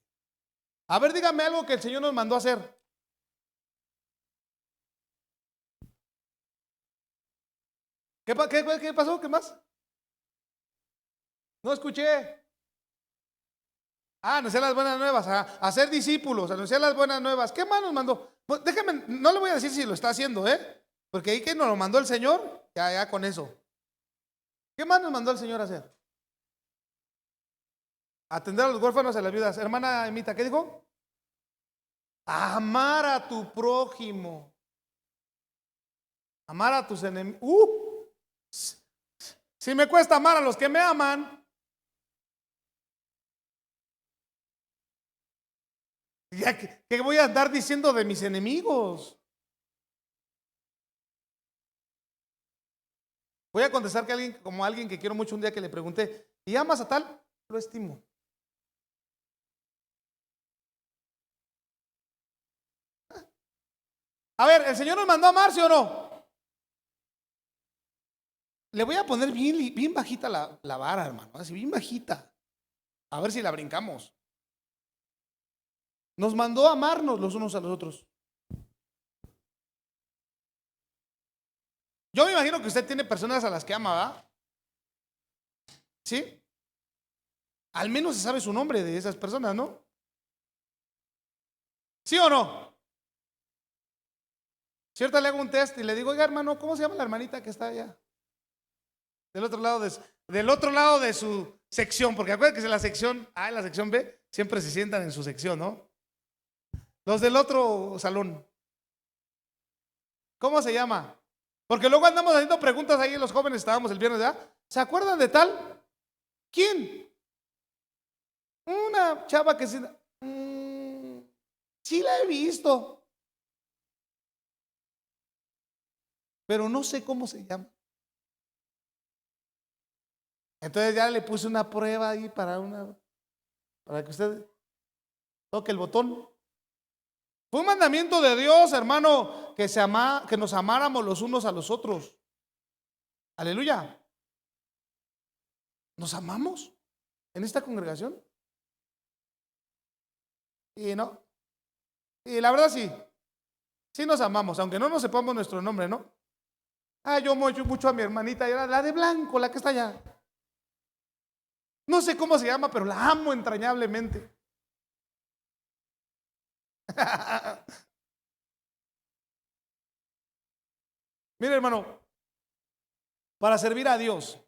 A ver, dígame algo que el Señor nos mandó a hacer. ¿Qué pasó? ¿Qué más? No escuché. Anunciar las buenas nuevas, hacer discípulos, anunciar las buenas nuevas. ¿Qué más nos mandó? Pues déjeme, no le voy a decir si lo está haciendo, porque ahí que nos lo mandó el Señor, ya con eso. ¿Qué más nos mandó el Señor a hacer? Atender a los huérfanos y a las viudas. Hermana Emita, ¿qué dijo? Amar a tu prójimo. Amar a tus enemigos. Si me cuesta amar a los que me aman, ya que voy a andar diciendo de mis enemigos. Voy a contestar que alguien que quiero mucho, un día que le pregunté, ¿y amas a tal? Lo estimo. A ver, ¿el Señor nos mandó a amar, sí o no? Le voy a poner bien bajita la vara, hermano, así bien bajita. A ver si la brincamos. Nos mandó a amarnos los unos a los otros. Yo me imagino que usted tiene personas a las que ama, ¿verdad? ¿Sí? Al menos se sabe su nombre de esas personas, ¿no? ¿Sí o no? Si ahorita le hago un test y le digo, oiga, hermano, ¿cómo se llama la hermanita que está allá? Del otro lado de su sección, porque acuérdense que en la sección B, siempre se sientan en su sección, ¿no? Los del otro salón. ¿Cómo se llama? Porque luego andamos haciendo preguntas ahí, los jóvenes estábamos el viernes, ¿verdad? ¿Se acuerdan de tal? ¿Quién? Una chava que sí la he visto, pero no sé cómo se llama. Entonces ya le puse una prueba ahí para que usted toque el botón. Fue un mandamiento de Dios, hermano, que nos amáramos los unos a los otros. Aleluya. ¿Nos amamos en esta congregación? Y no. Y la verdad sí nos amamos, aunque no nos sepamos nuestro nombre, ¿no? Yo amo mucho a mi hermanita, la de blanco, la que está allá. No sé cómo se llama, pero la amo entrañablemente. Mire, hermano, para servir a Dios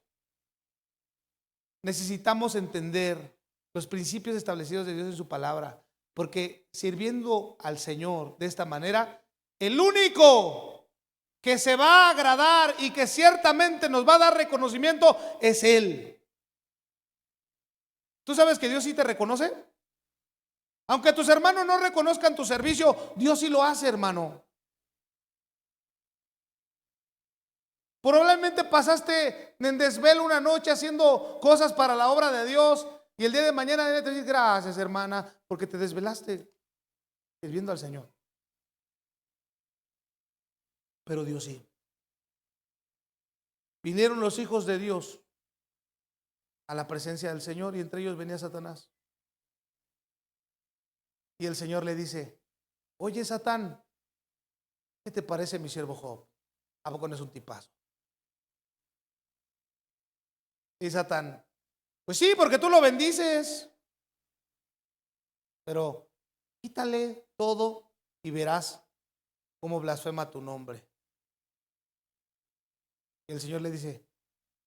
necesitamos entender los principios establecidos de Dios en su palabra, porque sirviendo al Señor de esta manera, el único que se va a agradar y que ciertamente nos va a dar reconocimiento es Él. ¿Tú sabes que Dios sí te reconoce? Aunque tus hermanos no reconozcan tu servicio, Dios sí lo hace, hermano. Probablemente pasaste en desvelo una noche haciendo cosas para la obra de Dios y el día de mañana te dices gracias, hermana, porque te desvelaste sirviendo al Señor. Pero Dios sí. Vinieron los hijos de Dios a la presencia del Señor y entre ellos venía Satanás. Y el Señor le dice: oye, Satán, ¿qué te parece mi siervo Job? ¿A poco no es un tipazo? Y Satán: pues sí, porque tú lo bendices, pero quítale todo y verás cómo blasfema tu nombre. Y el Señor le dice: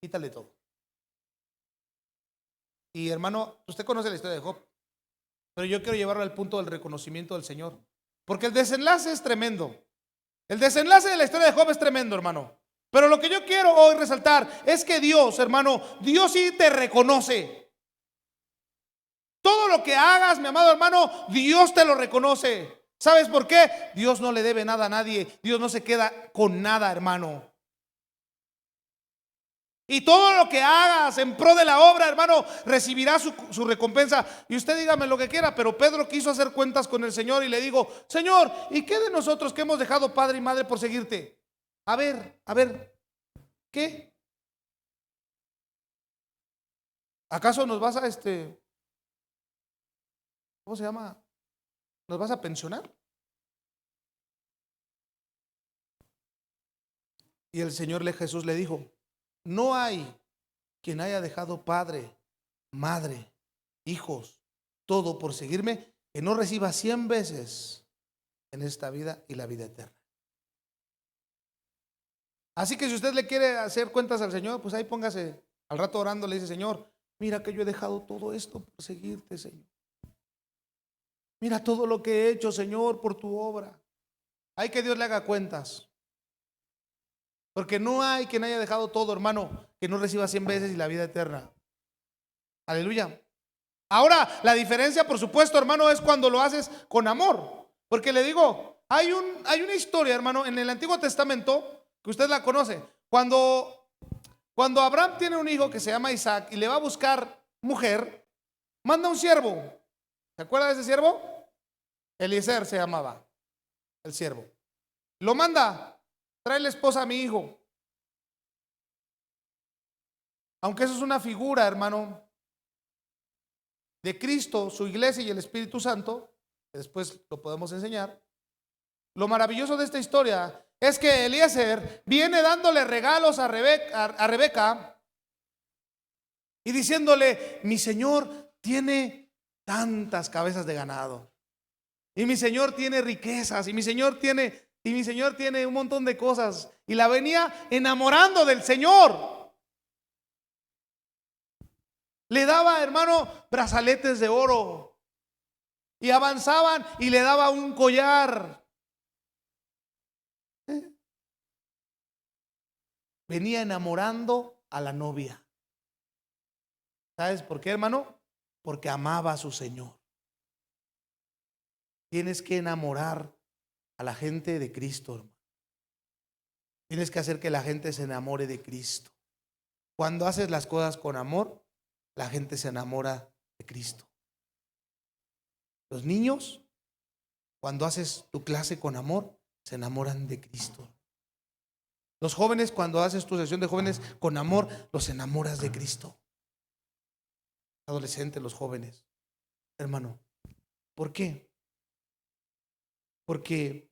quítale todo. Y hermano, usted conoce la historia de Job, pero yo quiero llevarlo al punto del reconocimiento del Señor, porque el desenlace es tremendo. El desenlace de la historia de Job es tremendo, hermano. Pero lo que yo quiero hoy resaltar es que Dios, hermano, Dios sí te reconoce. Todo lo que hagas, mi amado hermano, Dios te lo reconoce. ¿Sabes por qué? Dios no le debe nada a nadie. Dios no se queda con nada, hermano. Y todo lo que hagas en pro de la obra, hermano, recibirá su recompensa. Y usted dígame lo que quiera, pero Pedro quiso hacer cuentas con el Señor y le dijo: Señor, ¿y qué de nosotros que hemos dejado padre y madre por seguirte? A ver, ¿qué? ¿Acaso nos vas a ¿cómo se llama? ¿Nos vas a pensionar? Y el Señor Jesús le dijo: no hay quien haya dejado padre, madre, hijos, todo por seguirme, que no reciba 100 veces en esta vida y la vida eterna. Así que si usted le quiere hacer cuentas al Señor, pues ahí póngase al rato orando, le dice: Señor, mira que yo he dejado todo esto por seguirte, Señor. Mira todo lo que he hecho, Señor, por tu obra. Hay que Dios le haga cuentas. Porque no hay quien haya dejado todo, hermano, que no reciba 100 veces y la vida eterna. Aleluya. Ahora, la diferencia, por supuesto, hermano, es cuando lo haces con amor. Porque le digo, hay una historia, hermano, en el Antiguo Testamento, que usted la conoce. Cuando Abraham tiene un hijo que se llama Isaac y le va a buscar mujer, manda un siervo. ¿Se acuerda de ese siervo? Eliezer se llamaba el siervo. Lo manda: trae la esposa a mi hijo. Aunque eso es una figura, hermano, de Cristo, su iglesia y el Espíritu Santo, que después lo podemos enseñar. Lo maravilloso de esta historia es que Eliezer viene dándole regalos a Rebeca y diciéndole: mi señor tiene tantas cabezas de ganado, y mi señor tiene riquezas, y mi señor tiene un montón de cosas. Y la venía enamorando del Señor. Le daba, hermano, brazaletes de oro, y avanzaban y le daba un collar. Venía enamorando a la novia. ¿Sabes por qué, hermano? Porque amaba a su Señor. Tienes que enamorar a la gente de Cristo, hermano. Tienes que hacer que la gente se enamore de Cristo. Cuando haces las cosas con amor, la gente se enamora de Cristo. Los niños, cuando haces tu clase con amor, se enamoran de Cristo. Los jóvenes, cuando haces tu sesión de jóvenes con amor, los enamoras de Cristo. Adolescentes, los jóvenes, hermano. ¿Por qué? Porque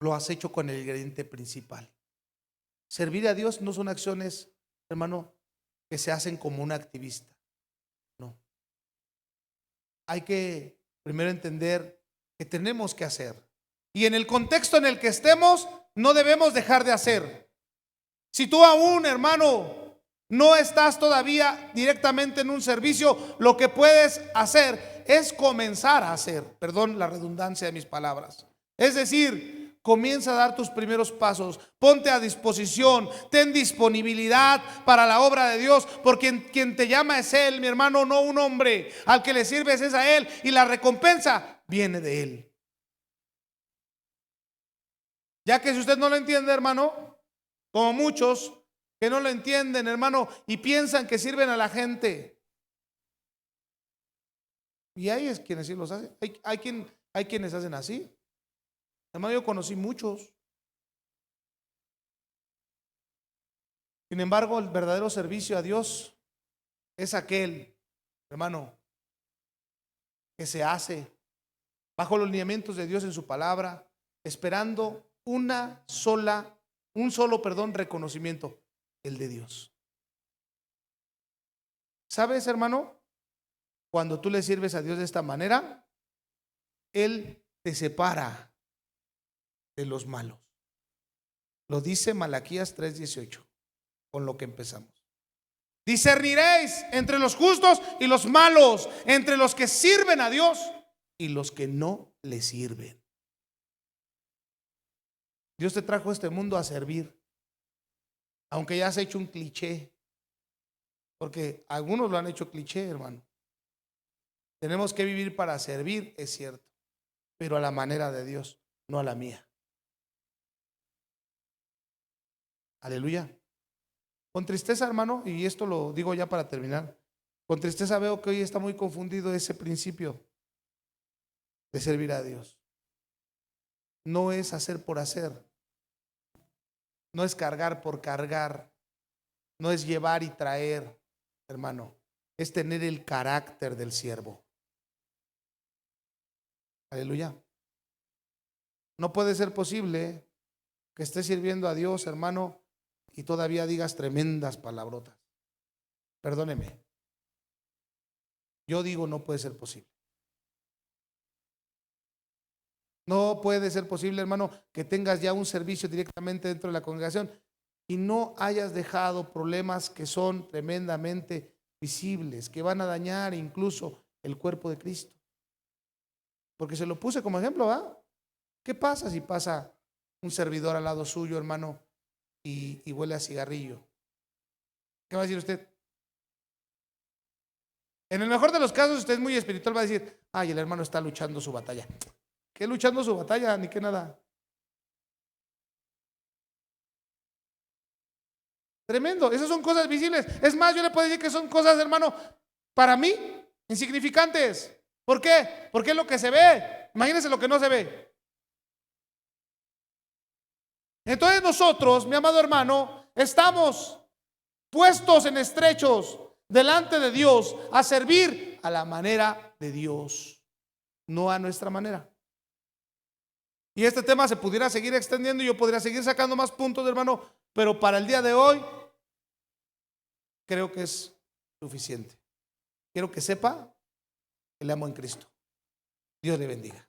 lo has hecho con el ingrediente principal. Servir a Dios no son acciones, hermano, que se hacen como un activista. No. Hay que primero entender que tenemos que hacer. Y en el contexto en el que estemos, no debemos dejar de hacer. Si tú aún, hermano, no estás todavía directamente en un servicio, lo que puedes hacer es comenzar a hacer, perdón la redundancia de mis palabras. Es decir, comienza a dar tus primeros pasos, ponte a disposición, ten disponibilidad para la obra de Dios, porque quien te llama es Él, mi hermano, no un hombre. Al que le sirves es a Él y la recompensa viene de Él. Ya que si usted no lo entiende, hermano, como muchos que no lo entienden, hermano, y piensan que sirven a la gente. Y hay quienes sí los hacen. Hay quienes hacen así. Hermano, yo conocí muchos. Sin embargo, el verdadero servicio a Dios es aquel, hermano, que se hace bajo los lineamientos de Dios en su palabra, esperando un solo reconocimiento, el de Dios. ¿Sabes, hermano? Cuando tú le sirves a Dios de esta manera, Él te separa de los malos. Lo dice Malaquías 3:18, con lo que empezamos. Discerniréis entre los justos y los malos, entre los que sirven a Dios y los que no le sirven. Dios te trajo a este mundo a servir, aunque ya has hecho un cliché, porque algunos lo han hecho cliché, hermano. Tenemos que vivir para servir, es cierto, pero a la manera de Dios, no a la mía. Aleluya. Con tristeza, hermano, y esto lo digo ya para terminar, con tristeza veo que hoy está muy confundido ese principio de servir a Dios. No es hacer por hacer, no es cargar por cargar, no es llevar y traer, hermano, es tener el carácter del siervo. Aleluya. No puede ser posible que estés sirviendo a Dios, hermano, y todavía digas tremendas palabrotas. Perdóneme. Yo digo, no puede ser posible. No puede ser posible, hermano, que tengas ya un servicio directamente dentro de la congregación y no hayas dejado problemas que son tremendamente visibles, que van a dañar incluso el cuerpo de Cristo. Porque se lo puse como ejemplo, ¿va? ¿Qué pasa si pasa un servidor al lado suyo, hermano, y huele a cigarrillo? ¿Qué va a decir usted? En el mejor de los casos, usted es muy espiritual, va a decir, ay, el hermano está luchando su batalla. ¿Qué luchando su batalla? Ni que nada. Tremendo, esas son cosas visibles. Es más, yo le puedo decir que son cosas, hermano, para mí, insignificantes. ¿Por qué? Porque es lo que se ve. Imagínense lo que no se ve. Entonces nosotros, mi amado hermano, estamos puestos en estrechos delante de Dios a servir a la manera de Dios, no a nuestra manera. Y este tema se pudiera seguir extendiendo y yo podría seguir sacando más puntos, hermano, pero para el día de hoy creo que es suficiente. Quiero que sepa que le amo en Cristo. Dios le bendiga.